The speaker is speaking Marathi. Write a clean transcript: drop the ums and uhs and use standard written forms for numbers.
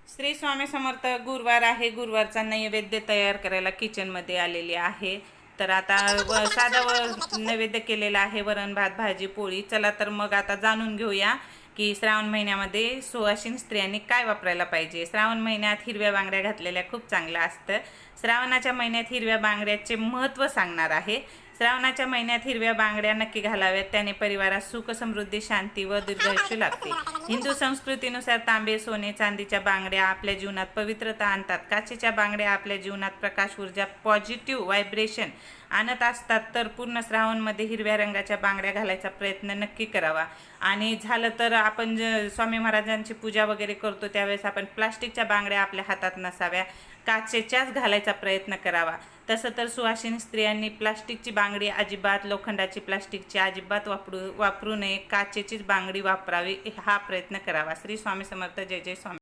श्री स्वामी समर्थ. गुरुवार आहे. गुरुवारचा नैवेद्य तयार करायला किचनमध्ये आलेली आहे. तर आता साधा नैवेद्य केलेला आहे, वरण भात भाजी पोळी. चला तर मग आता जाणून घेऊया की श्रावण महिन्यामध्ये सुवासिनी स्त्रियांनी काय वापरायला पाहिजे. श्रावण महिन्यात हिरव्या बांगड्या घातलेल्या खूप चांगलं असतं. श्रावणाच्या महिन्यात हिरव्या बांगड्याचे महत्त्व सांगणार आहे. श्रावणाच्या महिन्यात हिरव्या बांगड्या नक्की घालाव्यात, त्याने परिवारात सुख समृद्धी शांती व दीर्घायुष्य लागते. हिंदू संस्कृतीनुसार तांबे सोने चांदीच्या बांगड्या आपल्या जीवनात पवित्रता आणतात. काचेच्या बांगड्या आपल्या जीवनात प्रकाश ऊर्जा पॉझिटिव्ह व्हायब्रेशन आणत असतात. तर पूर्ण श्रावणमध्ये हिरव्या रंगाच्या बांगड्या घालायचा प्रयत्न नक्की करावा. आणि झालं तर आपण स्वामी महाराजांची पूजा वगैरे करतो त्यावेळेस आपण प्लास्टिकच्या बांगड्या आपल्या हातात नसाव्या, काचेच्याच घालायचा प्रयत्न करावा. तसं तर सुवासिनी स्त्रियांनी प्लास्टिकची बांगडी अजिबात, लोखंडाची प्लास्टिकची अजिबात वापरू नये. काचेचीच बांगडी वापरावी हा प्रयत्न करावा. श्री स्वामी समर्थ. जय जय स्वामी.